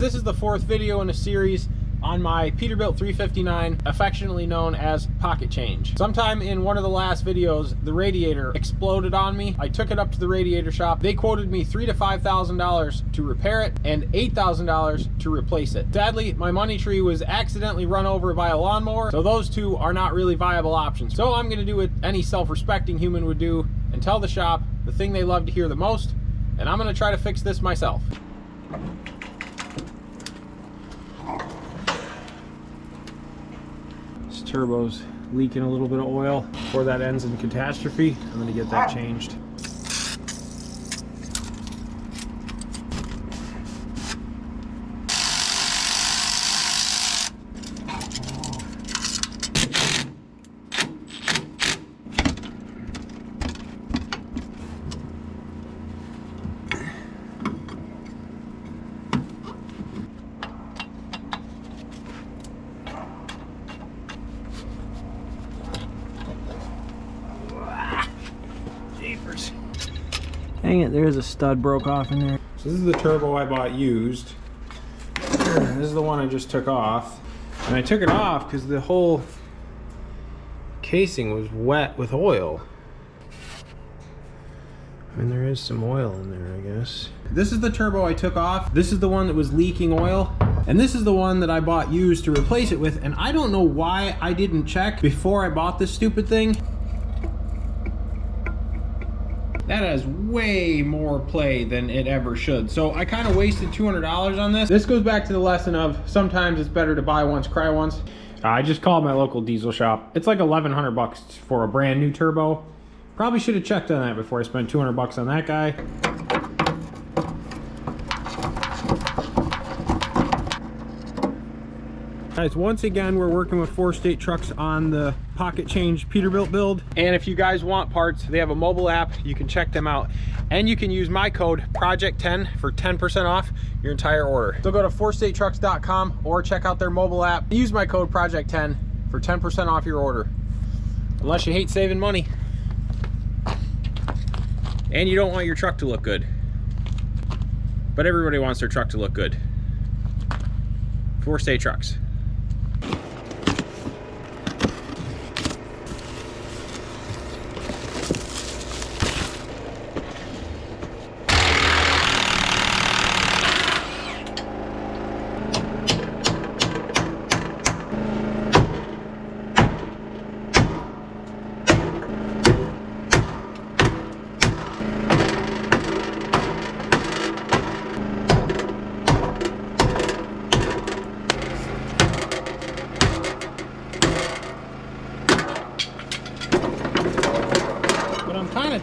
this is the fourth video in a series on my Peterbilt 359, affectionately known as pocket change. Sometime in one of the last videos, the radiator exploded on me. I took it up to the radiator shop. They quoted me $3,000 to $5,000 to repair it and $8,000 to replace it. Sadly, my money tree was accidentally run over by a lawnmower, so those two are not really viable options. So I'm gonna do what any self-respecting human would do and tell the shop the thing they love to hear the most, and I'm gonna try to fix this myself. Turbo's leaking a little bit of oil. Before that ends in catastrophe, I'm gonna get that changed. Dang it, there's a stud broke off in there. So this is the turbo I bought used. This is the one I just took off. And I took it off because the whole casing was wet with oil. I mean, there is some oil in there, I guess. This is the turbo I took off. This is the one that was leaking oil. And this is the one that I bought used to replace it with. And I don't know why I didn't check before I bought this stupid thing. That has way more play than it ever should. So I kind of wasted $200 on this. This goes back to the lesson of sometimes it's better to buy once, cry once. I just called my local diesel shop. It's like 1,100 bucks for a brand new turbo. Probably should have checked on that before I spent 200 bucks on that guy. Guys, once again, we're working with 4-state trucks on the pocket change Peterbilt build. And if you guys want parts, they have a mobile app. You can check them out. And you can use my code PROJECT10 for 10% off your entire order. So go to 4statetrucks.com or check out their mobile app. Use my code PROJECT10 for 10% off your order. Unless you hate saving money. And you don't want your truck to look good. But everybody wants their truck to look good. 4-state trucks.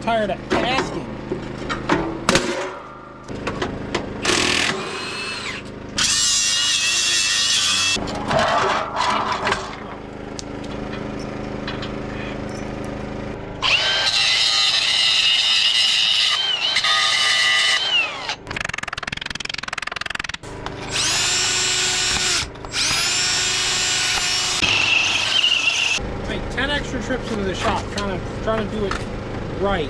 Tired of asking. Make 10 extra trips into the shop, trying to do it right.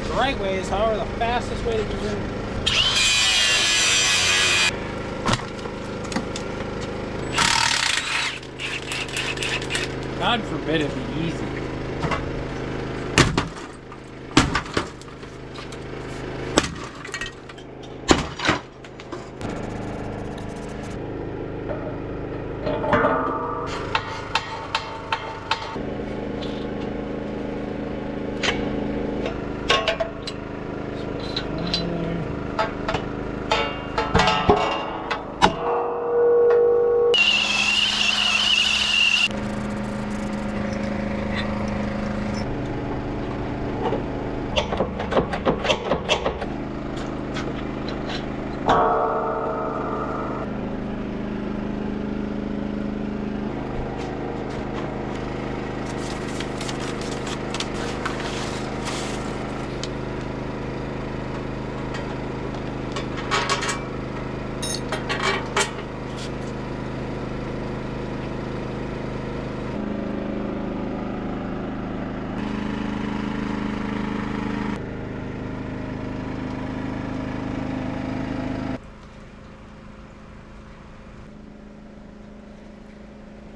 The right way is, however, the fastest way to do it. God forbid it be easy.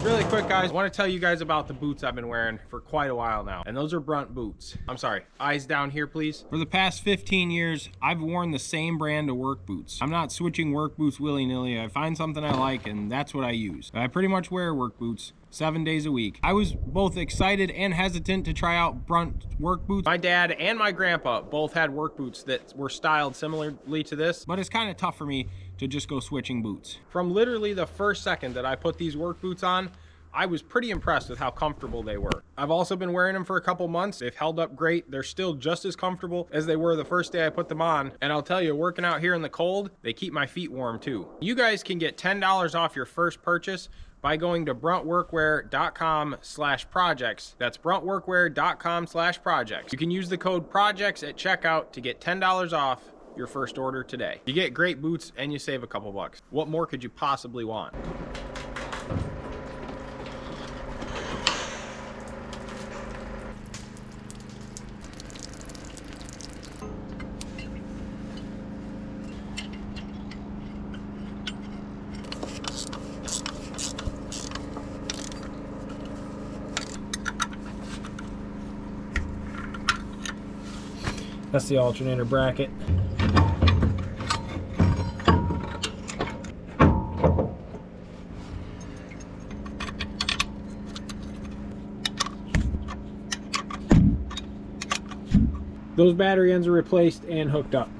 Really quick, guys, I want to tell you guys about the boots I've been wearing for quite a while now, and those are Brunt boots. I'm sorry, eyes down here, please. For the past 15 years, I've worn the same brand of work boots. I'm not switching work boots willy-nilly. I find something I like, and that's what I use. I pretty much wear work boots 7 days a week. I was both excited and hesitant to try out Brunt work boots. My dad and my grandpa both had work boots that were styled similarly to this, but it's kind of tough for me to just go switching boots. From literally the first second that I put these work boots on, I was pretty impressed with how comfortable they were. I've also been wearing them for a couple months. They've held up great. They're still just as comfortable as they were the first day I put them on. And I'll tell you, working out here in the cold, they keep my feet warm too. You guys can get $10 off your first purchase by going to bruntworkwear.com/projects. That's bruntworkwear.com/projects. You can use the code projects at checkout to get $10 off your first order today. You get great boots and you save a couple bucks. What more could you possibly want? That's the alternator bracket. Those battery ends are replaced and hooked up.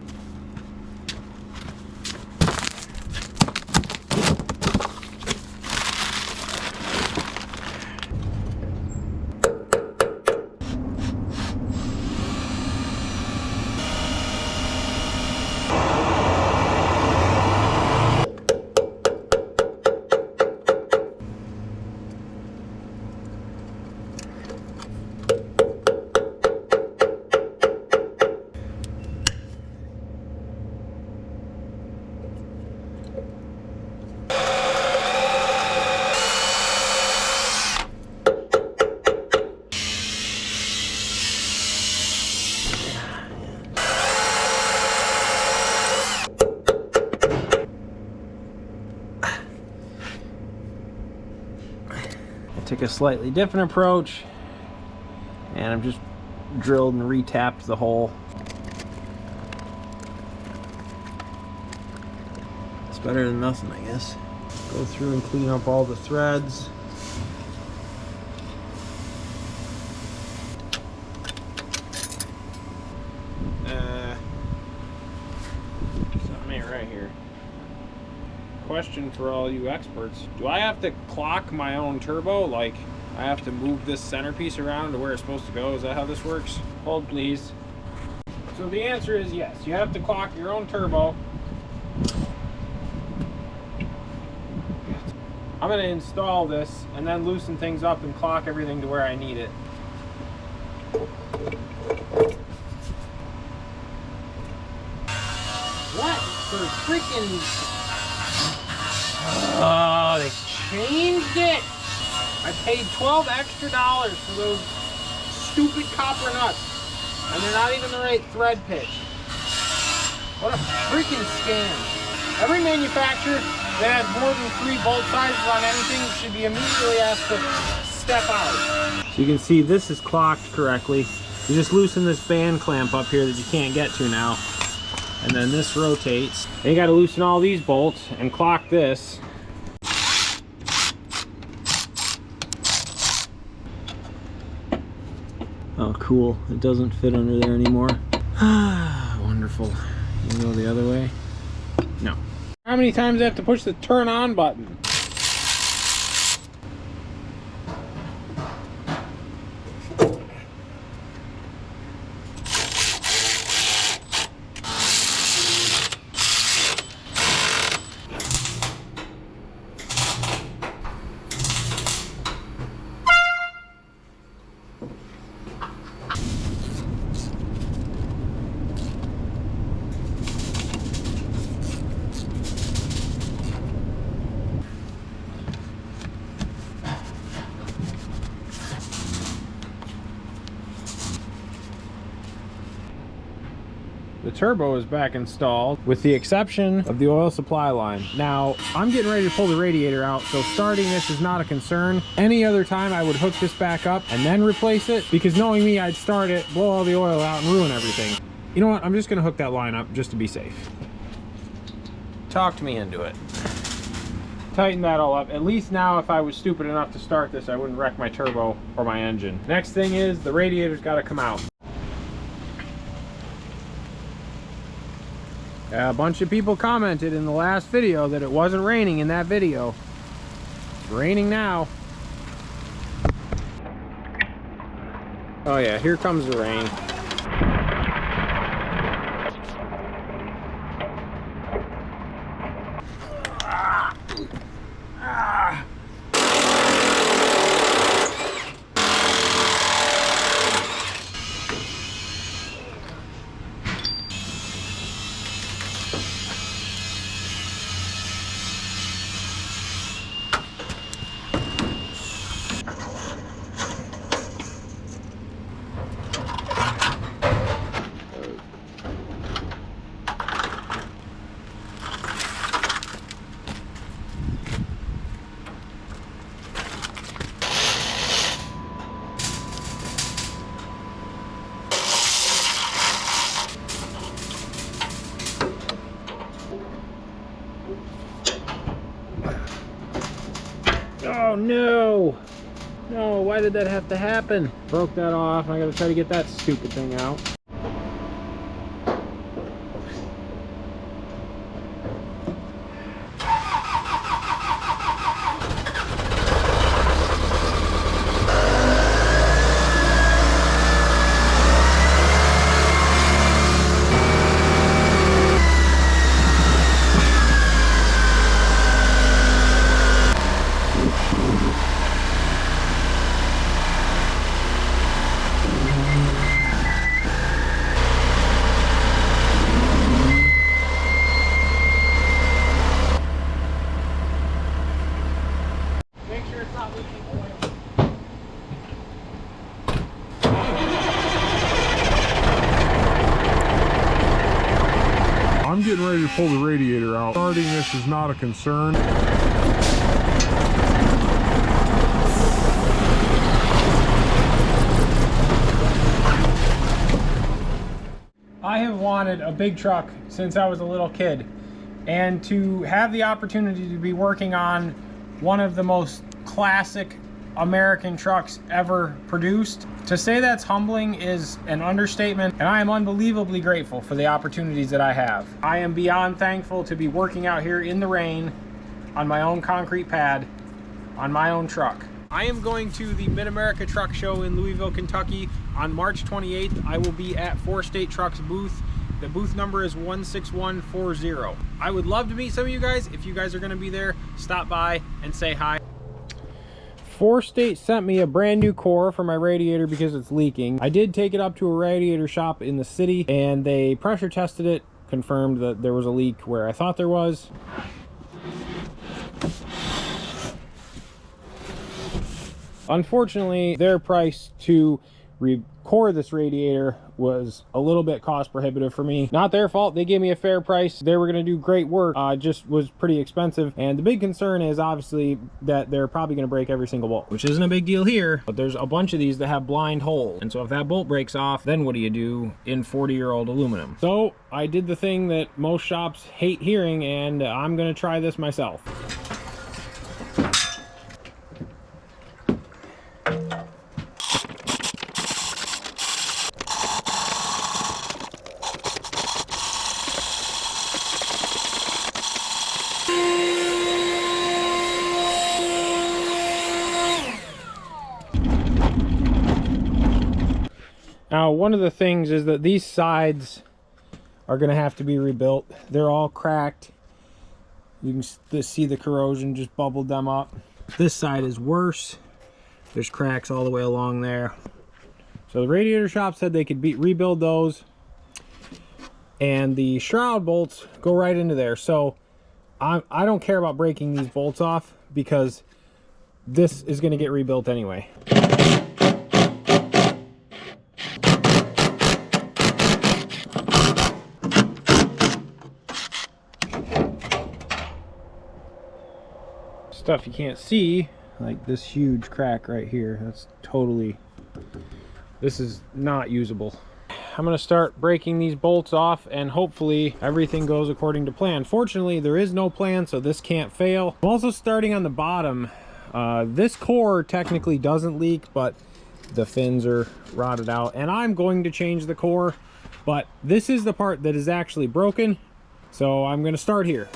Took a slightly different approach, and I've just drilled and retapped the hole. It's better than nothing, I guess. Go through and clean up all the threads. Something ain't right here. Question for all you experts. Do I have to clock my own turbo? Like, I have to move this centerpiece around to where it's supposed to go? Is that how this works? Hold, please. So the answer is yes. You have to clock your own turbo. I'm going to install this and then loosen things up and clock everything to where I need it. What for freaking... Oh, they changed it! I paid $12 extra for those stupid copper nuts, and they're not even the right thread pitch. What a freaking scam. Every manufacturer that has more than 3 bolt sizes on anything should be immediately asked to step out. So you can see this is clocked correctly. You just loosen this band clamp up here that you can't get to now. And then this rotates. Then you gotta loosen all these bolts and clock this. Oh, cool. It doesn't fit under there anymore. Wonderful. You can go the other way? No. How many times do I have to push the turn on button? turbo is back installed, with the exception of the oil supply line. Now, I'm getting ready to pull the radiator out, so starting this is not a concern. Any other time I would hook this back up and then replace it, because knowing me, I'd start it, blow all the oil out, and ruin everything. You know what? I'm just gonna hook that line up just to be safe. Talked me into it. Tighten that all up. At least now, if I was stupid enough to start this, I wouldn't wreck my turbo or my engine. Next thing is the radiator's got to come out. A bunch of people commented in the last video that it wasn't raining in that video. It's raining now. Oh yeah, here comes the rain. Oh no! No, why did that have to happen? Broke that off. I gotta try to get that stupid thing out. I'm getting ready to pull the radiator out. Starting this is not a concern. I have wanted a big truck since I was a little kid, and to have the opportunity to be working on one of the most classic American trucks ever produced, to say that's humbling is an understatement, and I am unbelievably grateful for the opportunities that I have. I am beyond thankful to be working out here in the rain on my own concrete pad on my own truck. I am going to the Mid-America Truck Show in Louisville, Kentucky on March 28th. I will be at 4 State Trucks booth. The booth number is 16140. I would love to meet some of you guys. If you guys are going to be there, stop by and say hi. 4 State sent me a brand new core for my radiator because it's leaking. I did take it up to a radiator shop in the city, and they pressure tested it, confirmed that there was a leak where I thought there was. Unfortunately, their price to recore this radiator was a little bit cost prohibitive for me. Not their fault. They gave me a fair price. They were going to do great work. Just was pretty expensive. And the big concern is obviously that they're probably going to break every single bolt, which isn't a big deal here, but there's a bunch of these that have blind holes. And so if that bolt breaks off, then what do you do in 40-year-old aluminum? So I did the thing that most shops hate hearing, and I'm going to try this myself. Now, one of the things is that these sides are going to have to be rebuilt. They're all cracked. You can just see the corrosion just bubbled them up. This side is worse. There's cracks all the way along there. So the radiator shop said they could rebuild those. And the shroud bolts go right into there. So I don't care about breaking these bolts off because this is going to get rebuilt anyway. stuff you can't see, like this huge crack right here. That's totally, this is not usable. I'm gonna start breaking these bolts off and hopefully everything goes according to plan. Fortunately, there is no plan, so this can't fail. I'm also starting on the bottom. This core technically doesn't leak, but the fins are rotted out, and I'm going to change the core, but this is the part that is actually broken, so I'm gonna start here.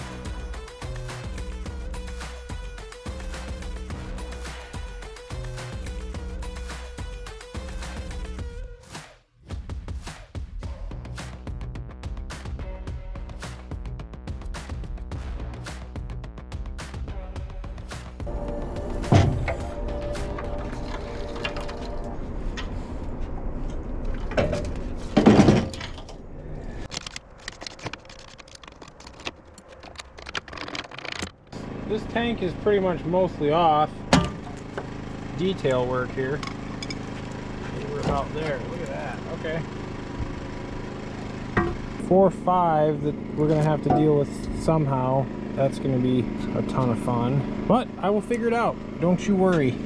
This tank is pretty much mostly off. Detail work here. We're about there. Look at that. Okay. 4 or 5 that we're gonna have to deal with somehow. That's gonna be a ton of fun. But I will figure it out. Don't you worry.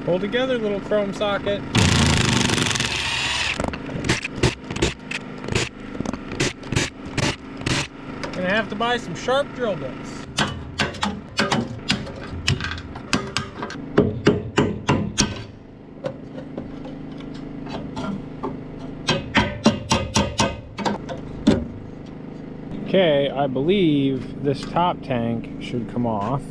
Hold together, little chrome socket. Gonna have to buy some sharp drill bits. Okay, I believe this top tank should come off.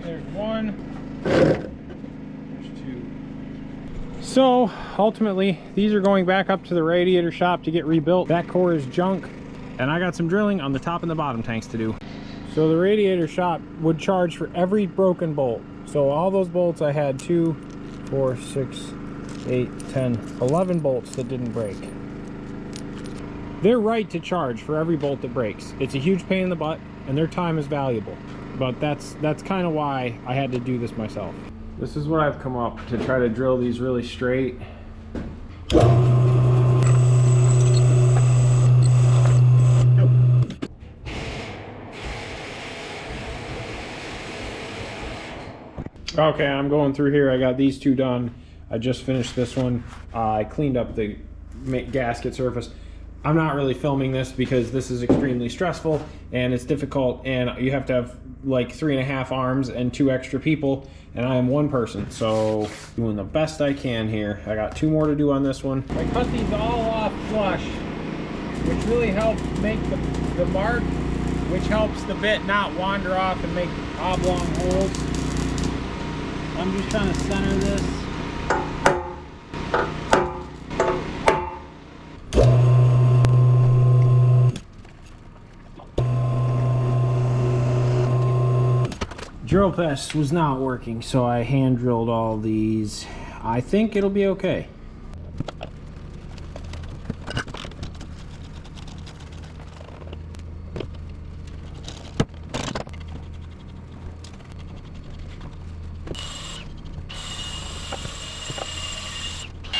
There's one, there's 2. So ultimately these are going back up to the radiator shop to get rebuilt. That core is junk, and I got some drilling on the top and the bottom tanks to do. So the radiator shop would charge for every broken bolt. So all those bolts, I had 2, 4, 6, 8, 10, 11 bolts that didn't break. They're right to charge for every bolt that breaks. It's a huge pain in the butt, and their time is valuable. But that's kind of why I had to do this myself. This is what I've come up to try to drill these really straight. Okay, I'm going through here. I got these 2 done. I just finished this one. I cleaned up the gasket surface. I'm not really filming this because this is extremely stressful and it's difficult, and you have to have like 3.5 arms and 2 extra people, and I am 1 person, so doing the best I can here. I got 2 more to do on this one. I cut these all off flush, which really helps make the mark, which helps the bit not wander off and make oblong holes. I'm just trying to center this. Drill press was not working, so I hand drilled all these. I think it'll be okay.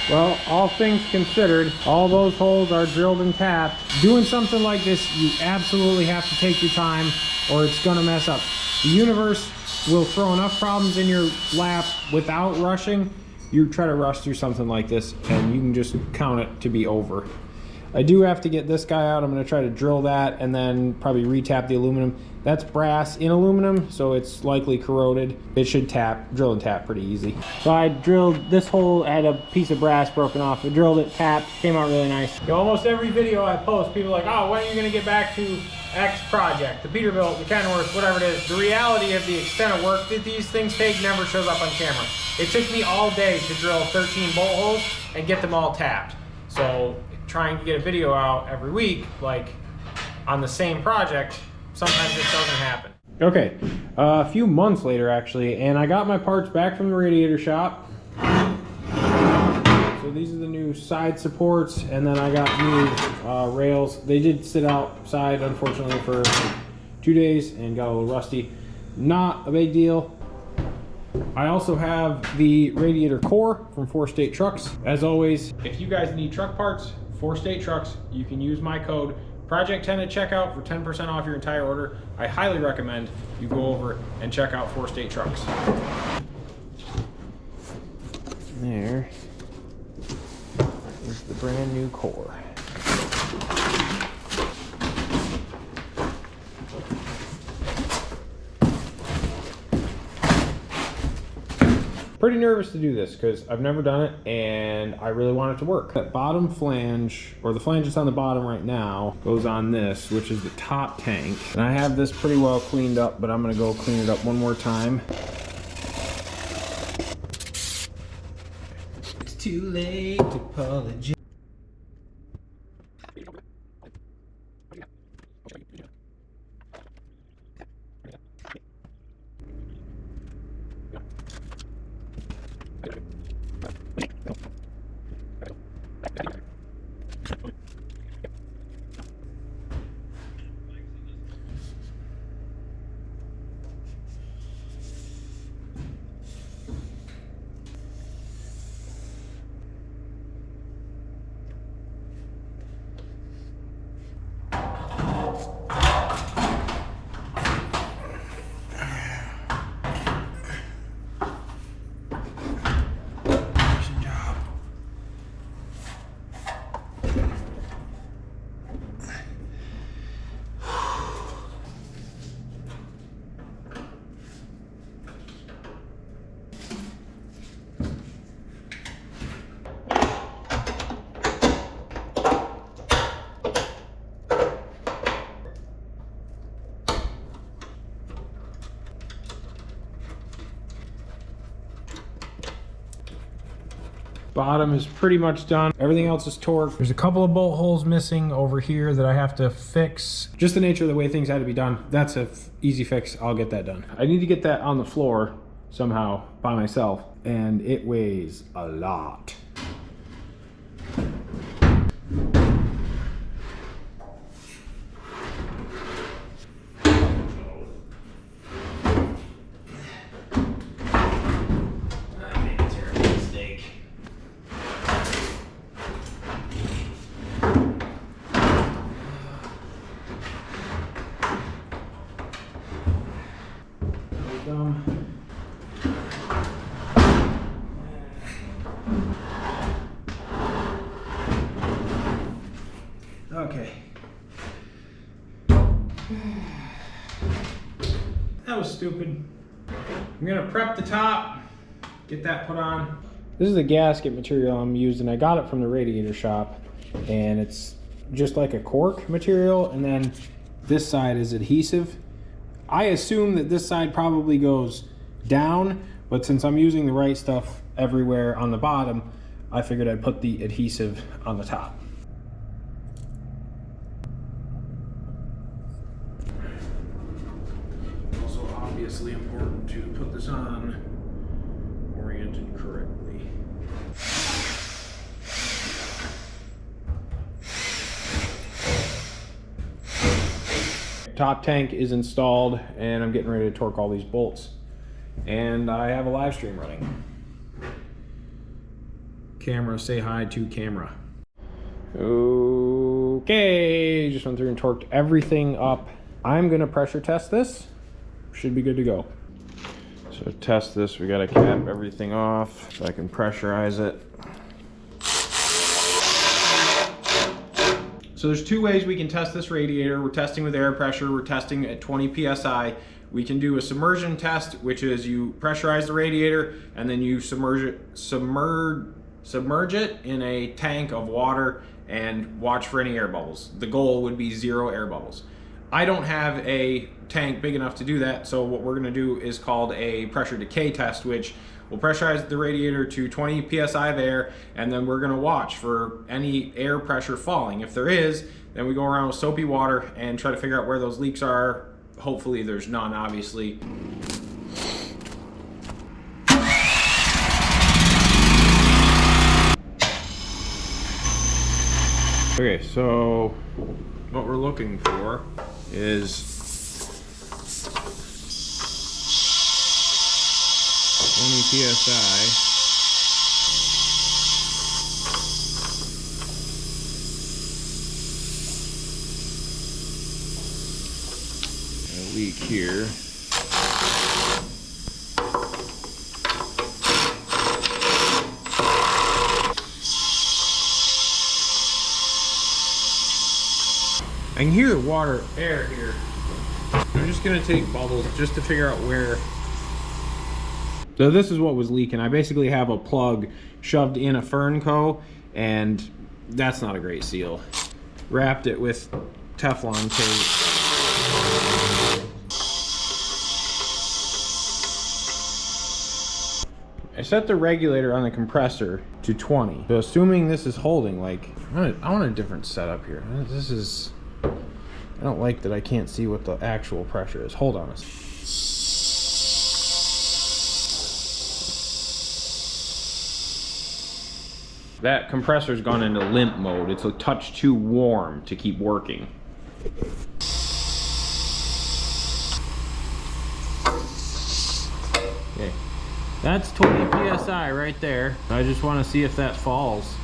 Well, all things considered, all those holes are drilled and tapped. Doing something like this, you absolutely have to take your time or it's gonna mess up. The universe will throw enough problems in your lap without rushing. You try to rush through something like this and you can just count it to be over. I do have to get this guy out. I'm going to try to drill that and then probably retap the aluminum. That's brass in aluminum, so it's likely corroded. It should drill and tap pretty easy. So I drilled this hole, I had a piece of brass broken off. I drilled it, tapped, came out really nice. Almost every video I post, people are like, oh, when are you going to get back to X project, the Peterbilt, the Kenworth, whatever it is. The reality of the extent of work that these things take never shows up on camera. It took me all day to drill 13 bolt holes and get them all tapped. So trying to get a video out every week, like on the same project, sometimes it doesn't happen. Okay, a few months later actually, and I got my parts back from the Radiator shop. So So these are the new side supports, and then I got new rails. They did sit outside, unfortunately, for 2 days and got a little rusty. Not a big deal. I also have the radiator core from 4 State Trucks. As always, if you guys need truck parts, 4 State Trucks, you can use my code Project10 at checkout for 10% off your entire order. I highly recommend you go over and check out 4 State Trucks. There is the brand new core. Pretty nervous to do this because I've never done it and I really want it to work. That bottom flange, or the flange that's on the bottom right now, goes on this, which is the top tank. And I have this pretty well cleaned up, but I'm gonna go clean it up one more time. It's too late to apologize. Bottom is pretty much done. Everything else is torqued. There's a couple of bolt holes missing over here that I have to fix. Just the nature of the way things had to be done. That's a easy fix. I'll get that done. I need to get that on the floor somehow by myself, and it weighs a lot. Okay. That was stupid. I'm gonna prep the top, get that put on. This is the gasket material I'm using. I got it from the Radiator shop, and it's just like a cork material, and then this side is adhesive. I assume that this side probably goes down, but since I'm using the right stuff everywhere on the bottom, I figured I'd put the adhesive on the top. Also obviously important to put this on oriented correctly. Top tank is installed and I'm getting ready to torque all these bolts. And I have a live stream running. Camera, say hi to camera. Okay, just went through and torqued everything up. I'm gonna pressure test this. Should be good to go. So to test this, we gotta cap everything off so I can pressurize it. So there's two ways we can test this radiator. We're testing with air pressure, we're testing at 20 PSI. We can do a submersion test, which is you pressurize the radiator and then you submerge it in a tank of water and watch for any air bubbles. The goal would be 0 air bubbles. I don't have a tank big enough to do that, so what we're gonna do is called a pressure decay test, which will pressurize the radiator to 20 PSI of air, and then we're gonna watch for any air pressure falling. If there is, then we go around with soapy water and try to figure out where those leaks are. Hopefully there's none, obviously. Okay, so what we're looking for is 20 psi. A leak here. I can hear the water air here. I'm just gonna take bubbles just to figure out where. So this is what was leaking. I basically have a plug shoved in a fern co, and that's not a great seal. Wrapped it with Teflon tape. I set the regulator on the compressor to 20. So assuming this is holding, like, I want a different setup here. This is, I don't like that I can't see what the actual pressure is. Hold on a second. That compressor's gone into limp mode. It's a touch too warm to keep working. Okay, that's 20 psi right there. I just want to see if that falls.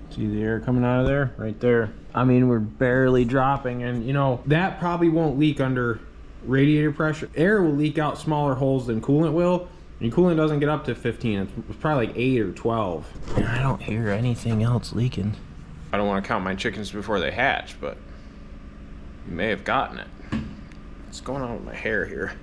See the air coming out of there? Right there. I mean, we're barely dropping, and you know, that probably won't leak under radiator pressure. Air will leak out smaller holes than coolant will. And coolant doesn't get up to 15. It's probably like 8 or 12. And I don't hear anything else leaking. I don't want to count my chickens before they hatch, but you may have gotten it. What's going on with my hair here?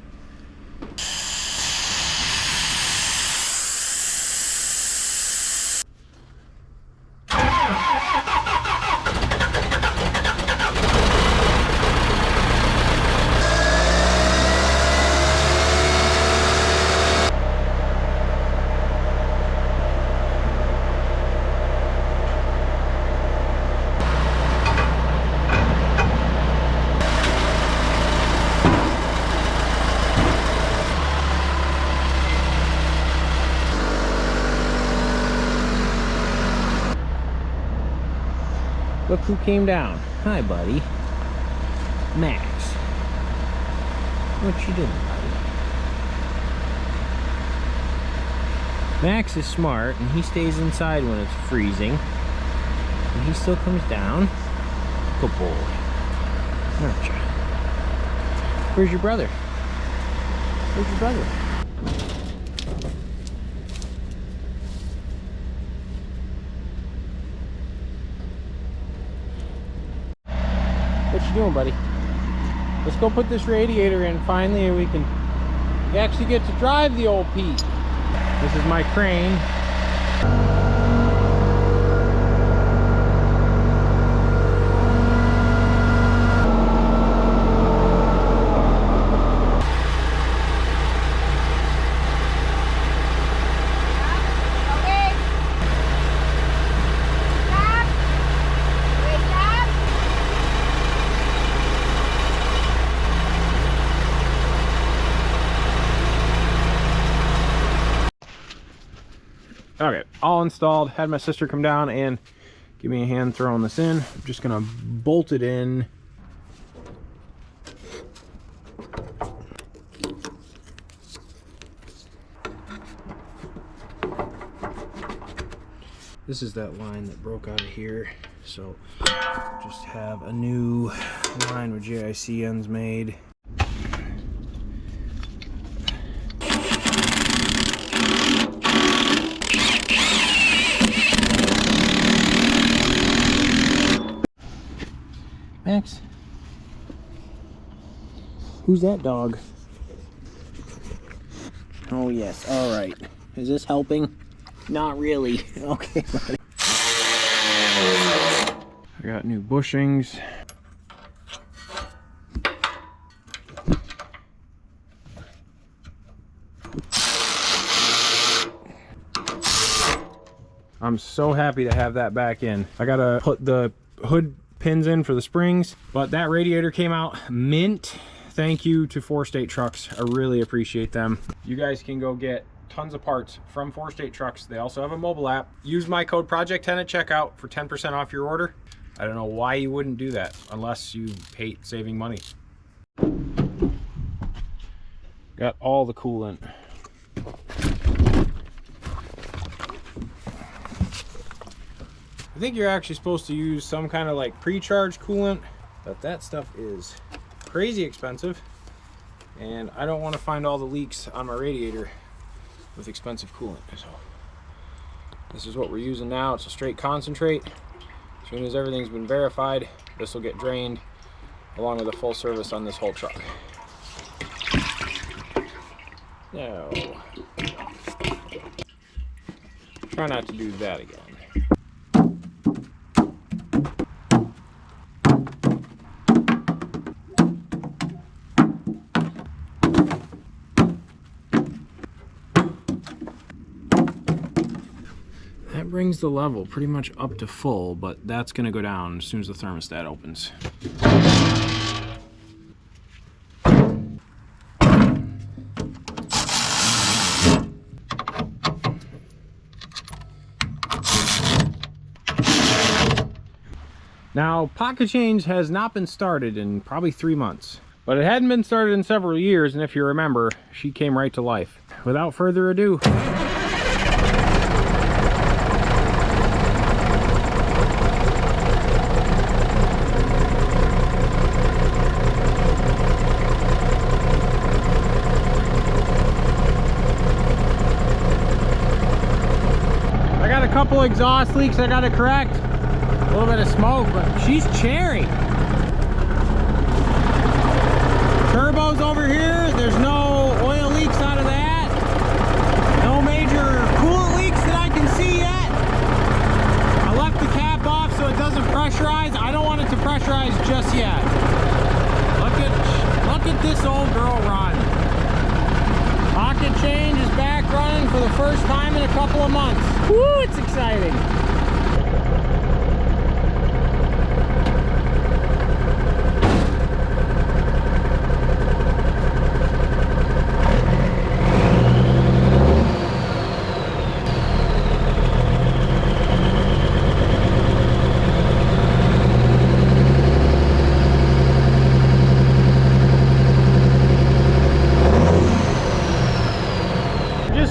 Look who came down. Hi, buddy. Max. What you doing, buddy? Max is smart, and he stays inside when it's freezing. And he still comes down. Good boy. Aren't you? Where's your brother? Where's your brother? What you doing, buddy? Let's go put this radiator in finally, and we can actually get to drive the old Pete. This is my crane. Okay, all installed. Had my sister come down and give me a hand throwing this in. I'm just gonna bolt it in. This is that line that broke out of here, so just have a new line with JIC ends made. Max, who's that dog? Oh yes, all right. Is this helping? Not really. Okay, buddy. I got new bushings. I'm so happy to have that back in. I gotta put the hood pins in for the springs, but that radiator came out mint. Thank you to 4 State Trucks. I really appreciate them. You guys can go get tons of parts from 4-State Trucks. They also have a mobile app. Use my code Project10 at checkout for 10% off your order. I don't know why you wouldn't do that unless you hate saving money. Got all the coolant. I think you're actually supposed to use some kind of like pre-charge coolant, but that stuff is crazy expensive, and I don't want to find all the leaks on my radiator with expensive coolant. So this is what we're using now. It's a straight concentrate. As soon as everything's been verified, this will get drained along with a full service on this whole truck. No. Try not to do that again. That brings the level pretty much up to full, but that's going to go down as soon as the thermostat opens. Now, pocket change has not been started in probably 3 months, but it hadn't been started in several years, and if you remember, she came right to life. Without further ado, I got a couple exhaust leaks I got to correct. A little bit of smoke, but she's cherry. Turbo's over here. There's no oil leaks out of that. No major coolant leaks that I can see yet. I left the cap off so it doesn't pressurize. I don't want it to pressurize just yet. Look at this old girl run. Pocket change is back running for the first time in a couple of months. Woo, it's exciting.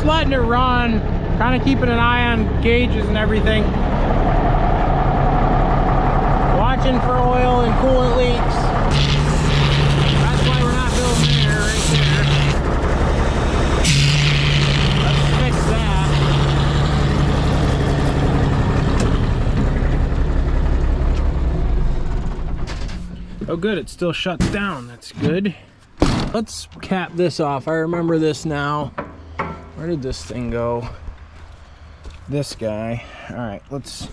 Letting it run, kind of keeping an eye on gauges and everything, watching for oil and coolant leaks. That's why we're not building there, right there. Let's fix that. Oh good, it still shuts down. That's good. Let's cap this off. I remember this now. Where did this thing go? This guy. All right, let's...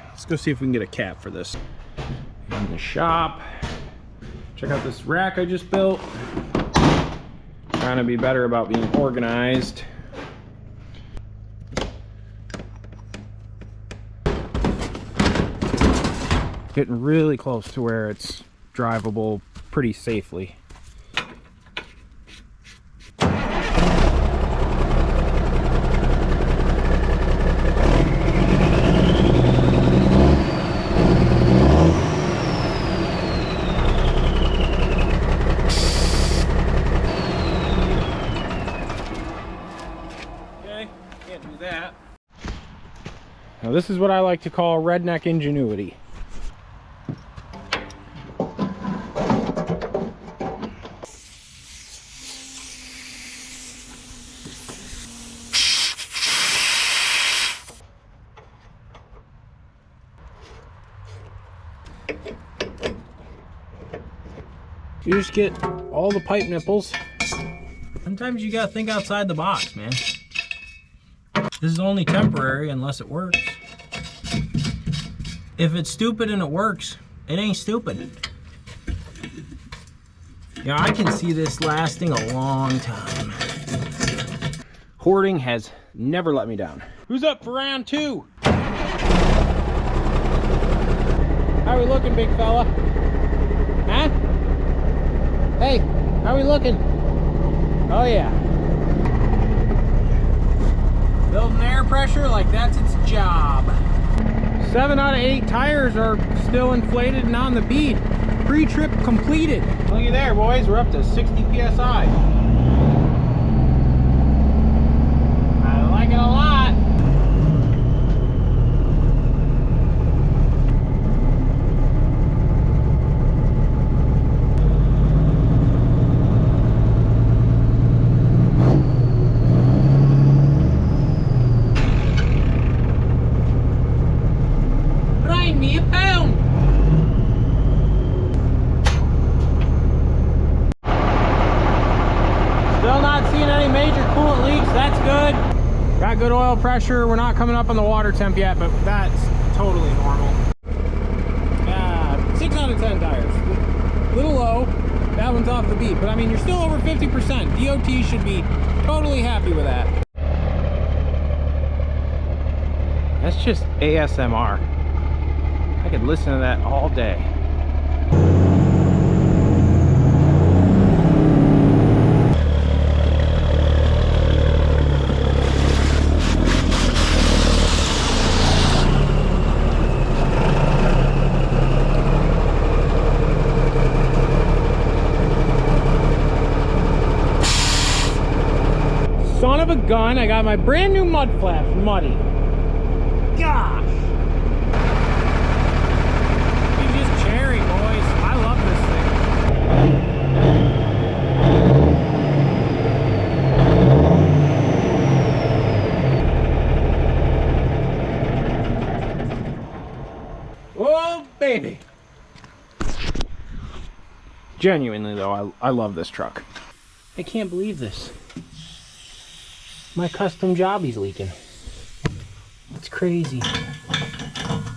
Let's go see if we can get a cap for this. In the shop. Check out this rack I just built. Trying to be better about being organized. Getting really close to where it's drivable pretty safely. Okay, can't do that. Now this is what I like to call redneck ingenuity. You just get all the pipe nipples. Sometimes you gotta think outside the box, man. This is only temporary unless it works. If it's stupid and it works, it ain't stupid. You know, I can see this lasting a long time. Hoarding has never let me down. Who's up for round 2? How we looking, big fella? Huh? Hey, how we looking? Oh yeah. Building air pressure like that's its job. 7 out of 8 tires are still inflated and on the bead. Pre-trip completed. Looky there, boys. We're up to 60 PSI. I like it a lot. Grind me a pound. Still not seeing any major coolant leaks. That's good. Got good oil pressure. We're not coming up on the water temp yet, but that's totally normal. 6 out of 10 tires. Little low. That one's off the beat, but I mean, you're still over 50%. DOT should be totally happy with that. That's just ASMR. I could listen to that all day. Son of a gun, I got my brand new mud flaps muddy. Gosh! He's just cherry, boys. I love this thing. Oh, baby. Genuinely, though, I love this truck. I can't believe this. My custom jobby's leaking. It's crazy.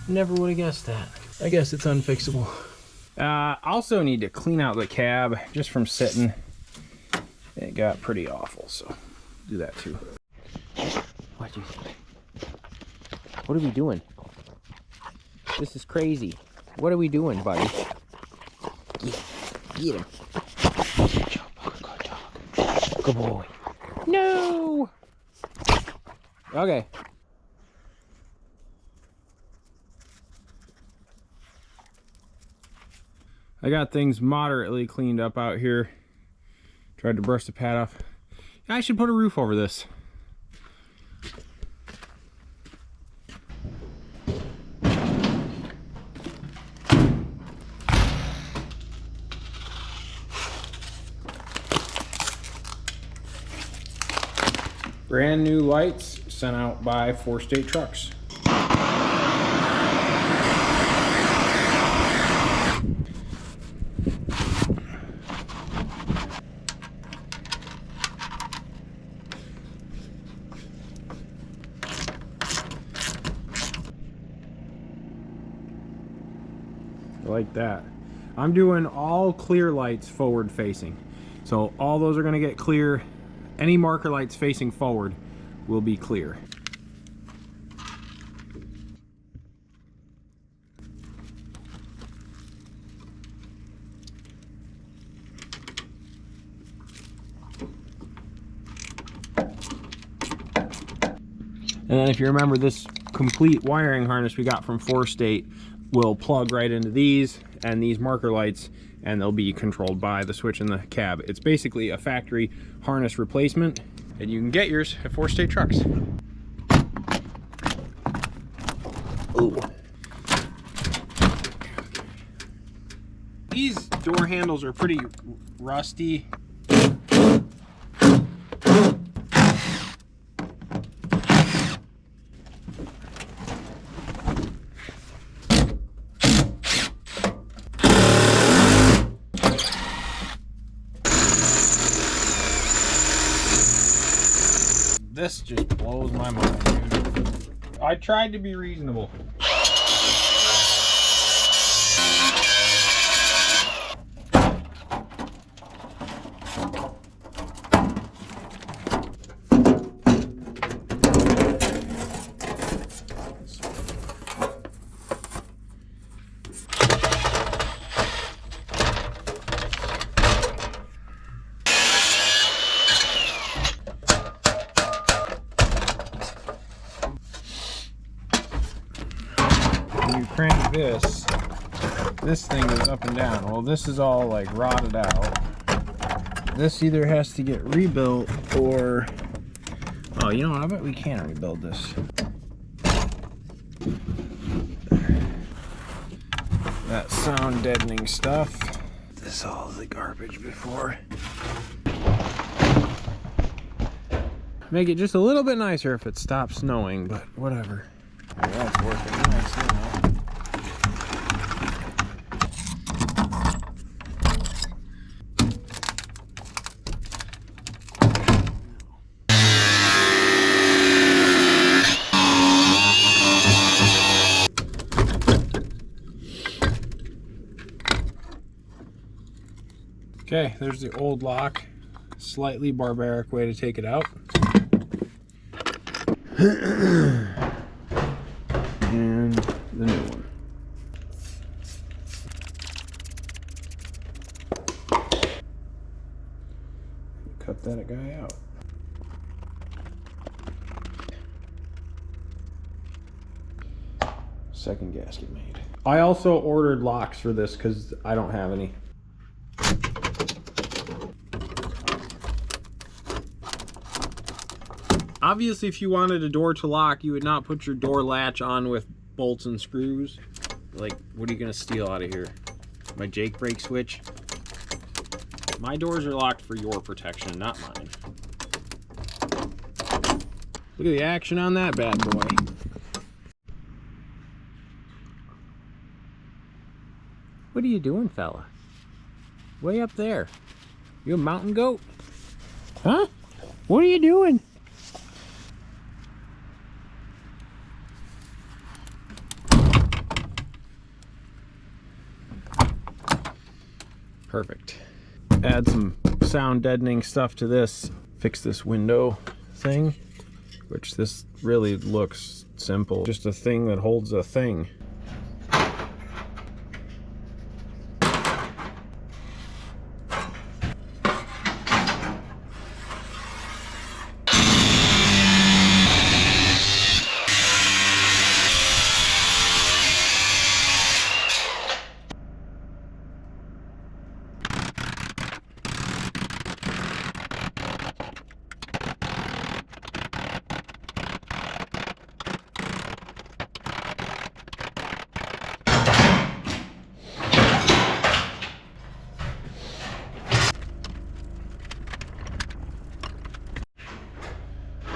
Never would have guessed that. I guess it's unfixable. Also need to clean out the cab just from sitting. It got pretty awful, so do that too. What do you think? What are we doing? This is crazy. What are we doing, buddy? Get him. Good dog. Good boy. No! Okay. I got things moderately cleaned up out here. Tried to brush the pad off. I should put a roof over this. Brand new lights sent out by 4 State Trucks. Like that. I'm doing all clear lights forward facing. So all those are going to get clear. Any marker lights facing forward will be clear. And then if you remember, this complete wiring harness we got from 4 State will plug right into these and these marker lights, and they'll be controlled by the switch in the cab. It's basically a factory harness replacement, and you can get yours at 4 State Trucks. Ooh. These door handles are pretty rusty. This just blows my mind, dude. I tried to be reasonable. crank this thing is up and down. Well, this is all like rotted out. This either has to get rebuilt or, oh, you know what, I bet we can rebuild this. That sound deadening stuff. This all the garbage before. Make it just a little bit nicer if it stops snowing, but whatever. Well, that's working nice now. Okay, there's the old lock. Slightly barbaric way to take it out. And the new one. Cut that guy out. Second gasket made. I also ordered locks for this because I don't have any. Obviously, if you wanted a door to lock, you would not put your door latch on with bolts and screws. Like, what are you gonna steal out of here? My Jake brake switch? My doors are locked for your protection, not mine. Look at the action on that bad boy. What are you doing, fella? Way up there. You a mountain goat? Huh? What are you doing? Perfect. Add some sound deadening stuff to this. Fix this window thing, which this really looks simple. Just a thing that holds a thing.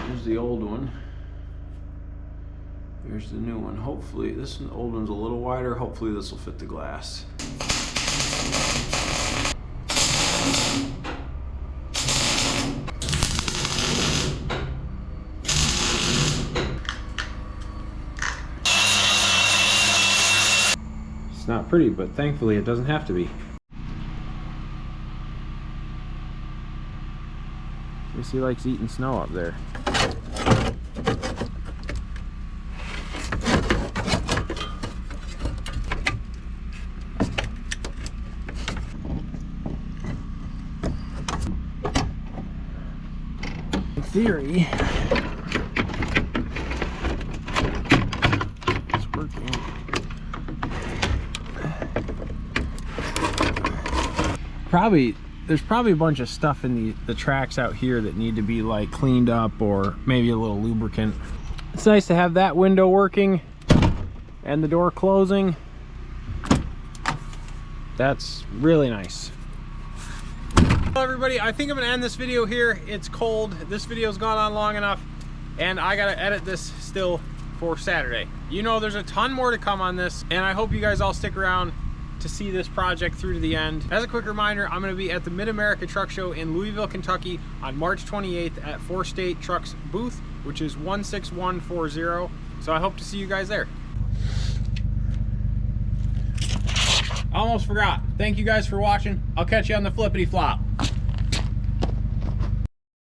Here's the old one. Here's the new one. Hopefully, this old one's a little wider. Hopefully this will fit the glass. It's not pretty, but thankfully it doesn't have to be. Guess he likes eating snow up there. In theory, it's working. There's probably a bunch of stuff in the tracks out here that need to be like cleaned up, or maybe a little lubricant. It's nice to have that window working and the door closing. That's really nice. Hello everybody, I think I'm gonna end this video here. It's cold. This video's gone on long enough, and I gotta edit this still for Saturday. You know, there's a ton more to come on this, and I hope you guys all stick around to see this project through to the end. As a quick reminder, I'm going to be at the Mid-America Truck Show in Louisville, Kentucky on March 28th at 4 State Trucks booth, which is 16140. So I hope to see you guys there. Almost forgot. Thank you guys for watching. I'll catch you on the flippity flop.